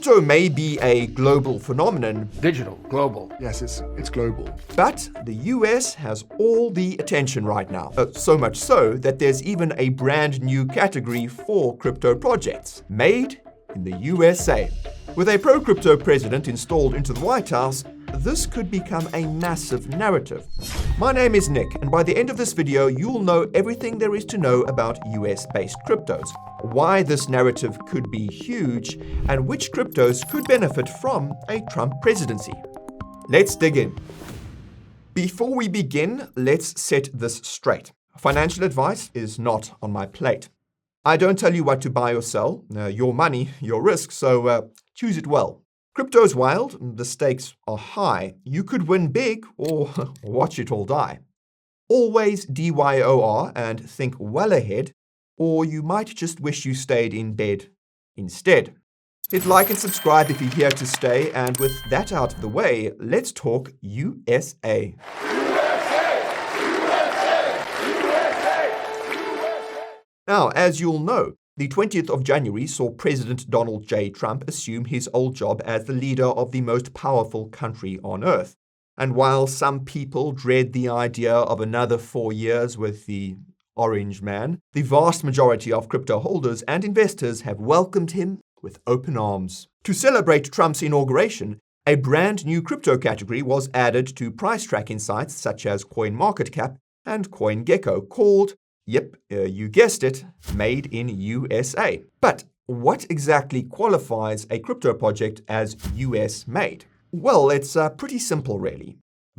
Crypto may be a global phenomenon, Digital, global. Yes, it's global. but the US has all the attention right now. So much so that there's even a brand new category for crypto projects, made in the USA. With a pro-crypto president installed into the White House, this could become a massive narrative. My name is Nick, and by the end of this video, you'll know everything there is to know about US-based cryptos, why this narrative could be huge, and which cryptos could benefit from a Trump presidency. Let's dig in. Before we begin, let's set this straight. Financial advice is not on my plate. I don't tell you what to buy or sell. Your money, your risk, so choose it well. Crypto's wild, the stakes are high. You could win big or watch it all die. Always DYOR and think well ahead, or you might just wish you stayed in bed instead. Hit like and subscribe if you're here to stay, and with that out of the way, let's talk USA. Now, as you'll know, the 20th of January saw President Donald J. Trump assume his old job as the leader of the most powerful country on earth. And while some people dread the idea of another 4 years with the Orange Man, the vast majority of crypto holders and investors have welcomed him with open arms. To celebrate Trump's inauguration, a brand new crypto category was added to price tracking sites such as CoinMarketCap and CoinGecko called, yep, you guessed it, made in USA. But what exactly qualifies a crypto project as US made? Well, it's pretty simple, really.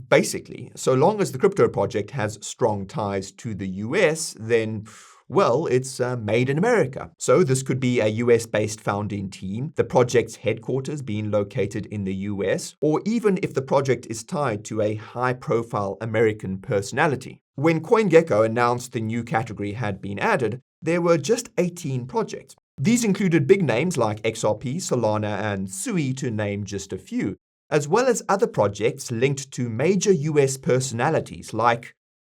Basically, so long as the crypto project has strong ties to the US, then, well, it's made in America. So this could be a US-based founding team, the project's headquarters being located in the US, or even if the project is tied to a high-profile American personality. When CoinGecko announced the new category had been added, there were just 18 projects. These included big names like XRP, Solana, and Sui, to name just a few, as well as other projects linked to major US personalities like,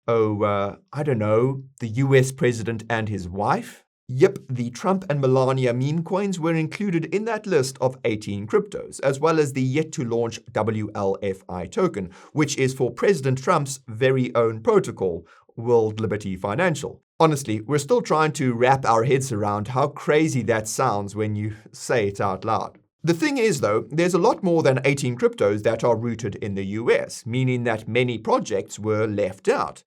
I don't know, the US president and his wife? Yep, the Trump and Melania meme coins were included in that list of 18 cryptos, as well as the yet-to-launch WLFI token, which is for President Trump's very own protocol, World Liberty Financial. Honestly, we're still trying to wrap our heads around how crazy that sounds when you say it out loud. The thing is, though, there's a lot more than 18 cryptos that are rooted in the US, meaning that many projects were left out.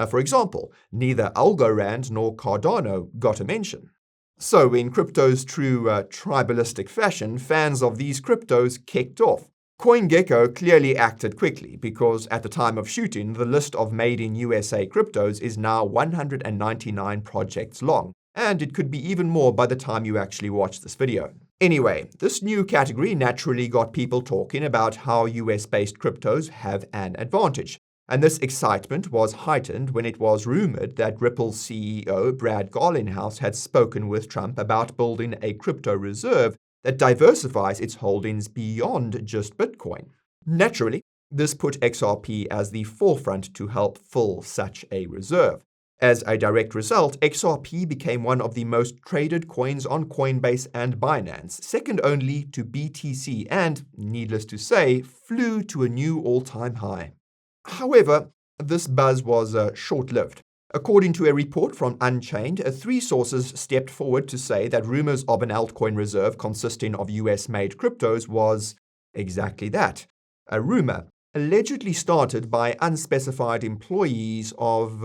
For example, neither Algorand nor Cardano got a mention. So, in crypto's true tribalistic fashion, fans of these cryptos kicked off. CoinGecko clearly acted quickly because at the time of shooting, the list of made in USA cryptos is now 199 projects long, and it could be even more by the time you actually watch this video. Anyway, this new category naturally got people talking about how US-based cryptos have an advantage. And this excitement was heightened when it was rumored that Ripple's CEO Brad Garlinghouse had spoken with Trump about building a crypto reserve that diversifies its holdings beyond just Bitcoin. Naturally, this put XRP as the forefront to help fill such a reserve. As a direct result, XRP became one of the most traded coins on Coinbase and Binance, second only to BTC, and, needless to say, flew to a new all-time high. However, this buzz was short-lived. According to a report from Unchained, 3 sources stepped forward to say that rumors of an altcoin reserve consisting of US-made cryptos was exactly that, a rumor, allegedly started by unspecified employees of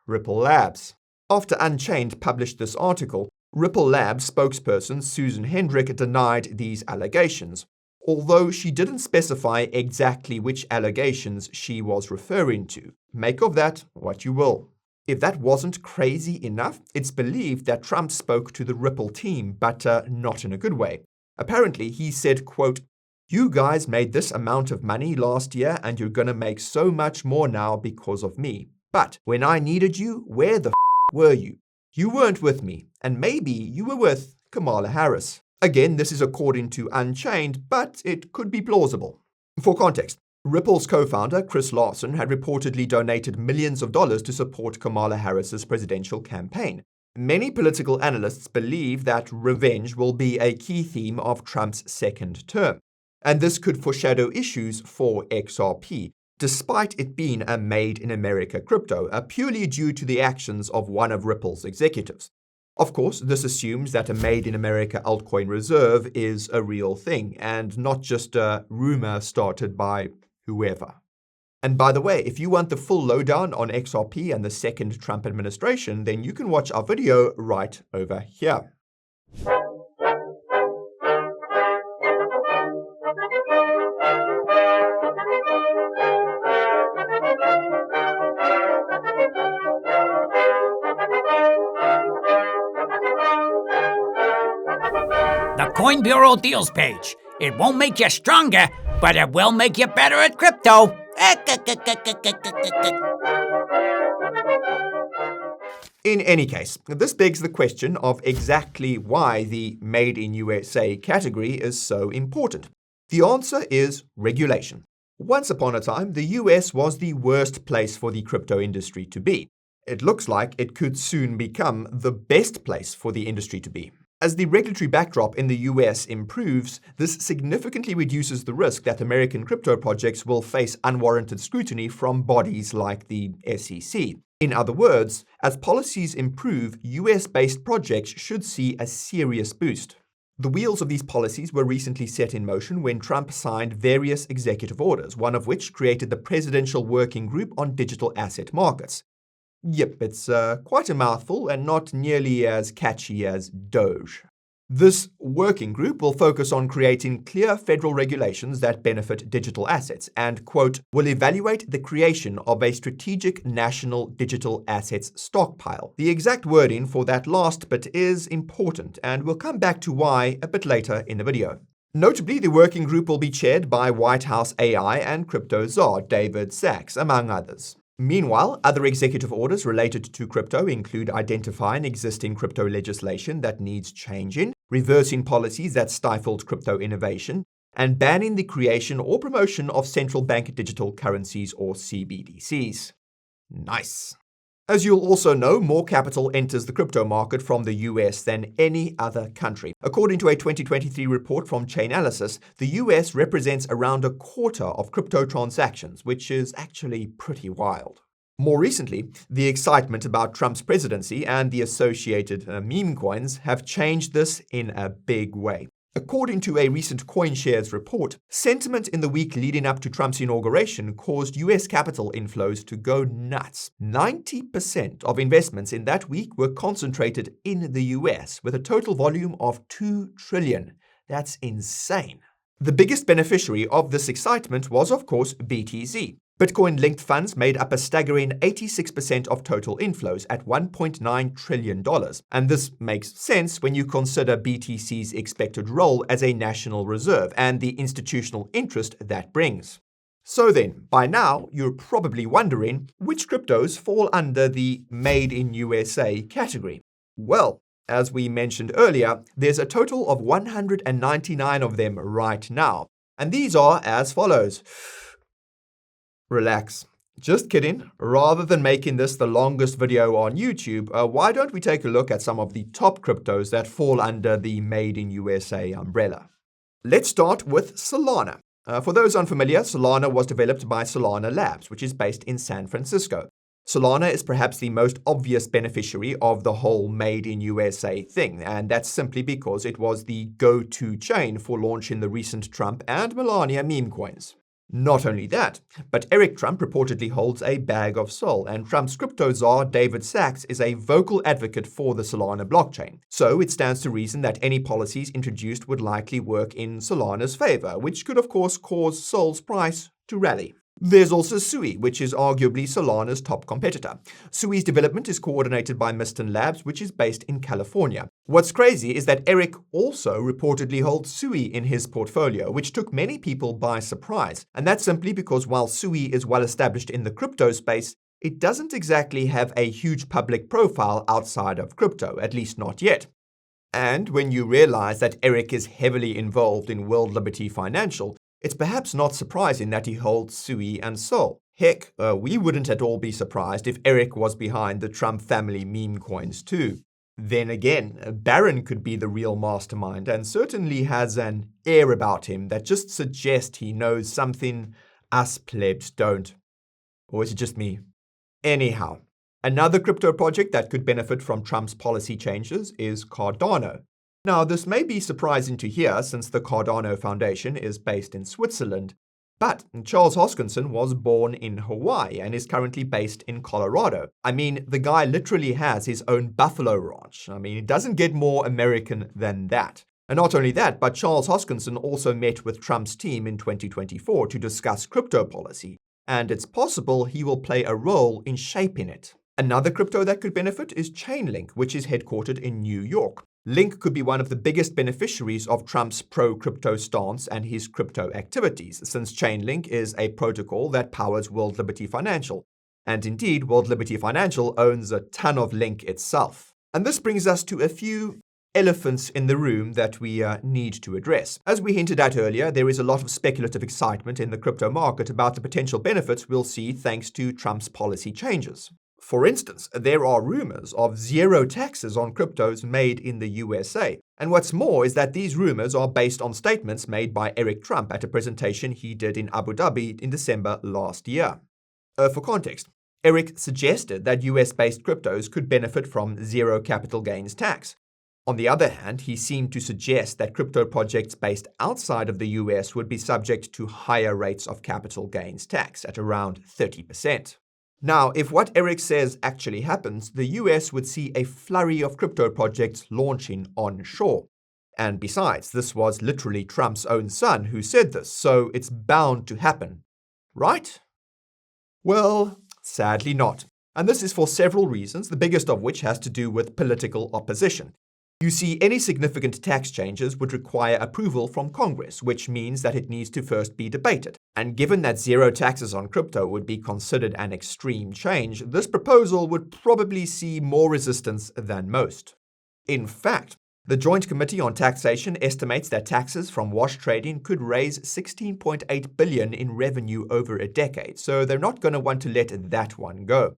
Ripple Labs. After Unchained published this article, Ripple Labs spokesperson Susan Hendrick denied these allegations, although she didn't specify exactly which allegations she was referring to. Make of that what you will. If that wasn't crazy enough, it's believed that Trump spoke to the Ripple team, but not in a good way. Apparently, he said, quote, "You guys made this amount of money last year and you're gonna make so much more now because of me. But when I needed you, where the were you? You weren't with me, and maybe you were with Kamala Harris." Again, this is according to Unchained, but it could be plausible. For context, Ripple's co-founder, Chris Larson, had reportedly donated millions of dollars to support Kamala Harris's presidential campaign. Many political analysts believe that revenge will be a key theme of Trump's second term, and this could foreshadow issues for XRP, despite it being a made-in-America crypto, purely due to the actions of one of Ripple's executives. Of course, this assumes that a made-in-America altcoin reserve is a real thing, and not just a rumor started by whoever. And by the way, if you want the full lowdown on XRP and the second Trump administration, then you can watch our video right over here. The Coin Bureau Deals page. It won't make you stronger, but it will make you better at crypto. In any case, this begs the question of exactly why the Made in USA category is so important. The answer is regulation. Once upon a time, the US was the worst place for the crypto industry to be. It looks like it could soon become the best place for the industry to be. As the regulatory backdrop in the US improves, this significantly reduces the risk that American crypto projects will face unwarranted scrutiny from bodies like the SEC. In other words, as policies improve, US-based projects should see a serious boost. The wheels of these policies were recently set in motion when Trump signed various executive orders, one of which created the Presidential Working Group on Digital Asset Markets. Yep, it's quite a mouthful and not nearly as catchy as Doge. This working group will focus on creating clear federal regulations that benefit digital assets and, quote, will evaluate the creation of a strategic national digital assets stockpile. The exact wording for that last bit is important, and we'll come back to why a bit later in the video. Notably, the working group will be chaired by White House AI and crypto czar David Sachs, among others. Meanwhile, other executive orders related to crypto include identifying existing crypto legislation that needs changing, reversing policies that stifled crypto innovation, and banning the creation or promotion of central bank digital currencies or CBDCs. Nice. As you'll also know, more capital enters the crypto market from the US than any other country. According to a 2023 report from Chainalysis, the US represents around a quarter of crypto transactions, which is actually pretty wild. More recently, the excitement about Trump's presidency and the associated meme coins have changed this in a big way. According to a recent CoinShares report, sentiment in the week leading up to Trump's inauguration caused US capital inflows to go nuts. 90% of investments in that week were concentrated in the US, with a total volume of $2 trillion. That's insane. The biggest beneficiary of this excitement was, of course, BTC. Bitcoin-linked funds made up a staggering 86% of total inflows at $1.9 trillion, and this makes sense when you consider BTC's expected role as a national reserve and the institutional interest that brings. So then, by now, you're probably wondering which cryptos fall under the Made in USA category. Well, as we mentioned earlier, there's a total of 199 of them right now, and these are as follows. Relax. Just kidding. Rather than making this the longest video on YouTube, why don't we take a look at some of the top cryptos that fall under the Made in USA umbrella? Let's start with Solana. For those unfamiliar, Solana was developed by Solana Labs, which is based in San Francisco. Solana is perhaps the most obvious beneficiary of the whole Made in USA thing, and that's simply because it was the go-to chain for launching the recent Trump and Melania meme coins. Not only that, but Eric Trump reportedly holds a bag of Sol, and Trump's crypto czar David Sachs is a vocal advocate for the Solana blockchain. So it stands to reason that any policies introduced would likely work in Solana's favor, which could of course cause Sol's price to rally. There's also Sui, which is arguably Solana's top competitor. Sui's development is coordinated by Miston Labs, which is based in California. What's crazy is that Eric also reportedly holds Sui in his portfolio, which took many people by surprise. And that's simply because while Sui is well established in the crypto space, it doesn't exactly have a huge public profile outside of crypto, at least not yet. And when you realize that Eric is heavily involved in World Liberty Financial, it's perhaps not surprising that he holds Sui and Sol. Heck, we wouldn't at all be surprised if Eric was behind the Trump family meme coins too. Then again, Barron could be the real mastermind and certainly has an air about him that just suggests he knows something us plebs don't. Or is it just me? Anyhow, another crypto project that could benefit from Trump's policy changes is Cardano. Now, this may be surprising to hear since the Cardano Foundation is based in Switzerland, but Charles Hoskinson was born in Hawaii and is currently based in Colorado. I mean, the guy literally has his own buffalo ranch. I mean, it doesn't get more American than that. And not only that, but Charles Hoskinson also met with Trump's team in 2024 to discuss crypto policy, and it's possible he will play a role in shaping it. Another crypto that could benefit is Chainlink, which is headquartered in New York. Link could be one of the biggest beneficiaries of Trump's pro-crypto stance and his crypto activities, since Chainlink is a protocol that powers World Liberty Financial. And indeed, World Liberty Financial owns a ton of Link itself. And this brings us to a few elephants in the room that we need to address. As we hinted at earlier, there is a lot of speculative excitement in the crypto market about the potential benefits we'll see thanks to Trump's policy changes. For instance, there are rumors of zero taxes on cryptos made in the USA. And what's more is that these rumors are based on statements made by Eric Trump at a presentation he did in Abu Dhabi in December last year. For context, Eric suggested that US-based cryptos could benefit from zero capital gains tax. On the other hand, he seemed to suggest that crypto projects based outside of the US would be subject to higher rates of capital gains tax at around 30%. Now, if what Eric says actually happens, the US would see a flurry of crypto projects launching onshore. And besides, this was literally Trump's own son who said this, so it's bound to happen. Right? Well, sadly not. And this is for several reasons, the biggest of which has to do with political opposition. You see, any significant tax changes would require approval from Congress, which means that it needs to first be debated. And given that zero taxes on crypto would be considered an extreme change, this proposal would probably see more resistance than most. In fact, the Joint Committee on Taxation estimates that taxes from wash trading could raise $16.8 billion in revenue over a decade, so they're not going to want to let that one go.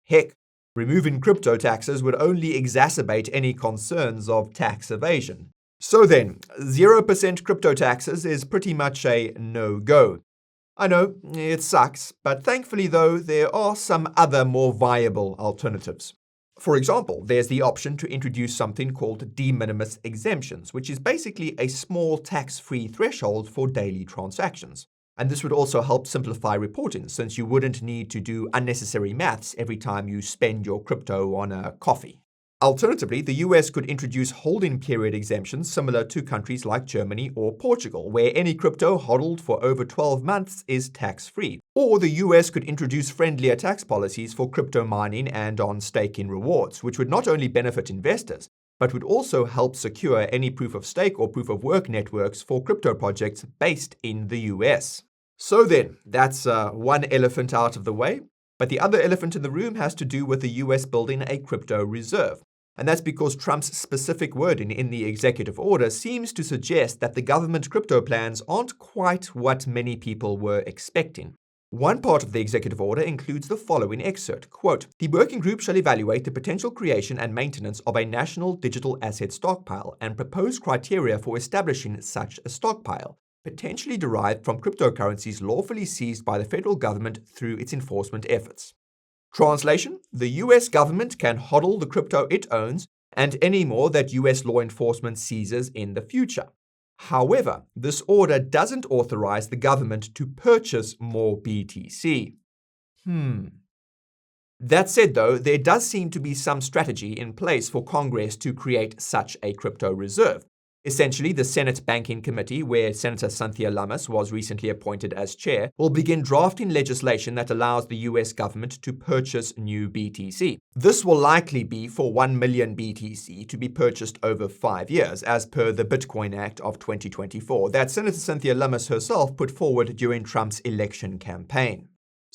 Heck, removing crypto taxes would only exacerbate any concerns of tax evasion. So then, 0% crypto taxes is pretty much a no-go. I know, it sucks, but thankfully though, there are some other more viable alternatives. For example, there's the option to introduce something called de minimis exemptions, which is basically a small tax-free threshold for daily transactions. And this would also help simplify reporting, since you wouldn't need to do unnecessary maths every time you spend your crypto on a coffee. Alternatively, the US could introduce holding period exemptions similar to countries like Germany or Portugal, where any crypto hodled for over 12 months is tax-free. Or the US could introduce friendlier tax policies for crypto mining and on staking rewards, which would not only benefit investors, but would also help secure any proof-of-stake or proof-of-work networks for crypto projects based in the US. So then, that's one elephant out of the way, but the other elephant in the room has to do with the US building a crypto reserve. And that's because Trump's specific wording in the executive order seems to suggest that the government crypto plans aren't quite what many people were expecting. One part of the executive order includes the following excerpt, quote, "The working group shall evaluate the potential creation and maintenance of a national digital asset stockpile and propose criteria for establishing such a stockpile, potentially derived from cryptocurrencies lawfully seized by the federal government through its enforcement efforts." Translation: the US government can hodl the crypto it owns and any more that US law enforcement seizes in the future. However, this order doesn't authorize the government to purchase more BTC. That said, though, there does seem to be some strategy in place for Congress to create such a crypto reserve. Essentially, the Senate Banking Committee, where Senator Cynthia Lummis was recently appointed as chair, will begin drafting legislation that allows the US government to purchase new BTC. This will likely be for 1 million BTC to be purchased over 5 years, as per the Bitcoin Act of 2024 that Senator Cynthia Lummis herself put forward during Trump's election campaign.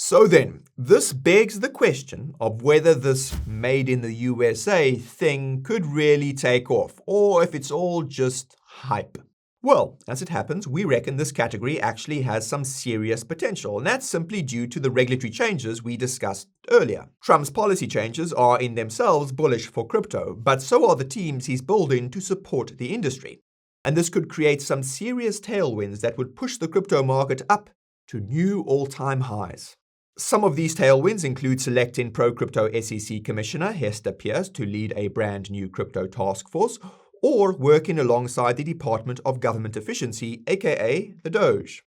So then, this begs the question of whether this made in the USA thing could really take off, or if it's all just hype. Well, as it happens, we reckon this category actually has some serious potential, and that's simply due to the regulatory changes we discussed earlier. Trump's policy changes are in themselves bullish for crypto, but so are the teams he's building to support the industry. And this could create some serious tailwinds that would push the crypto market up to new all-time highs. Some of these tailwinds include selecting pro-crypto SEC Commissioner Hester Peirce to lead a brand new crypto task force, or working alongside the Department of Government Efficiency, aka the DOGE.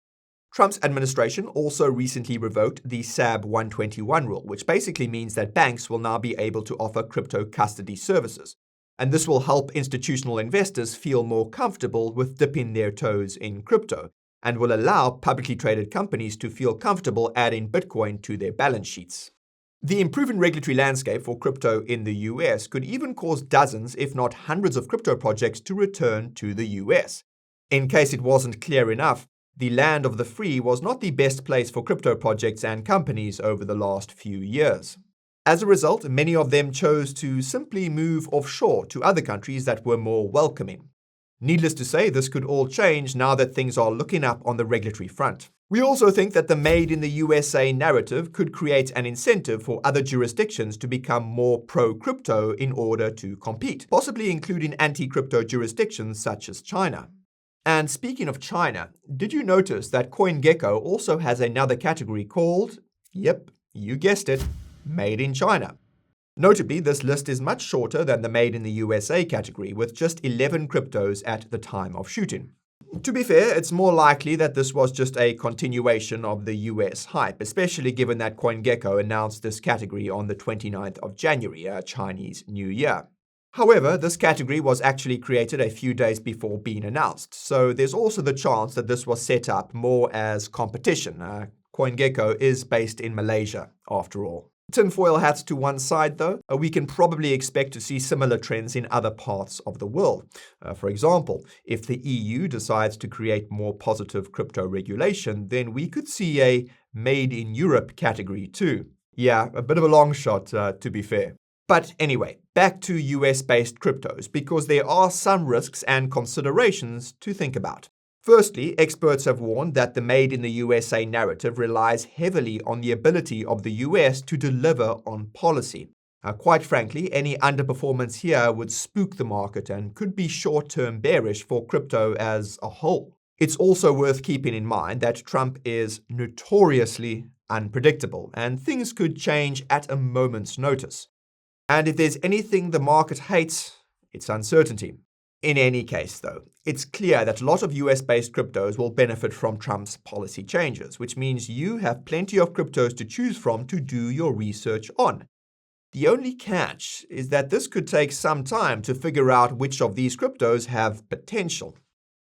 Trump's administration also recently revoked the SAB 121 rule, which basically means that banks will now be able to offer crypto custody services. And this will help institutional investors feel more comfortable with dipping their toes in crypto, and will allow publicly traded companies to feel comfortable adding Bitcoin to their balance sheets. The improving regulatory landscape for crypto in the US could even cause dozens, if not hundreds of crypto projects to return to the US. In case it wasn't clear enough, the land of the free was not the best place for crypto projects and companies over the last few years. As a result, many of them chose to simply move offshore to other countries that were more welcoming. Needless to say, this could all change now that things are looking up on the regulatory front. We also think that the Made in the USA narrative could create an incentive for other jurisdictions to become more pro-crypto in order to compete, possibly including anti-crypto jurisdictions such as China. And speaking of China, did you notice that CoinGecko also has another category called, yep, you guessed it, Made in China? Notably, this list is much shorter than the Made in the USA category, with just 11 cryptos at the time of shooting. To be fair, it's more likely that this was just a continuation of the US hype, especially given that CoinGecko announced this category on the 29th of January, a Chinese New Year. However, this category was actually created a few days before being announced, so there's also the chance that this was set up more as competition. CoinGecko is based in Malaysia, after all. Tinfoil hats to one side, though, we can probably expect to see similar trends in other parts of the world. For example, if the EU decides to create more positive crypto regulation, then we could see a Made in Europe category too. Yeah, a bit of a long shot, to be fair. But anyway, back to US-based cryptos, because there are some risks and considerations to think about. Firstly, experts have warned that the Made in the USA narrative relies heavily on the ability of the US to deliver on policy. Quite frankly, any underperformance here would spook the market and could be short-term bearish for crypto as a whole. It's also worth keeping in mind that Trump is notoriously unpredictable, and things could change at a moment's notice. And if there's anything the market hates, it's uncertainty. In any case, though, it's clear that a lot of US-based cryptos will benefit from Trump's policy changes, which means you have plenty of cryptos to choose from to do your research on. The only catch is that this could take some time to figure out which of these cryptos have potential.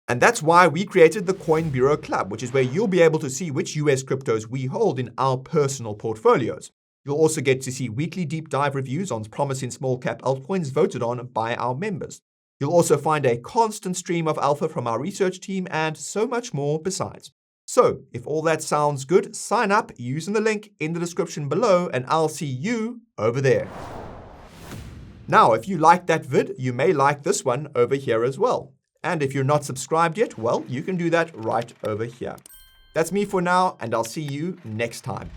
And that's why we created the Coin Bureau Club, which is where you'll be able to see which US cryptos we hold in our personal portfolios. You'll also get to see weekly deep dive reviews on promising small cap altcoins voted on by our members. You'll also find a constant stream of alpha from our research team and so much more besides. So, if all that sounds good, sign up using the link in the description below and I'll see you over there. Now, if you liked that vid, you may like this one over here as well. And if you're not subscribed yet, well, you can do that right over here. That's me for now, and I'll see you next time.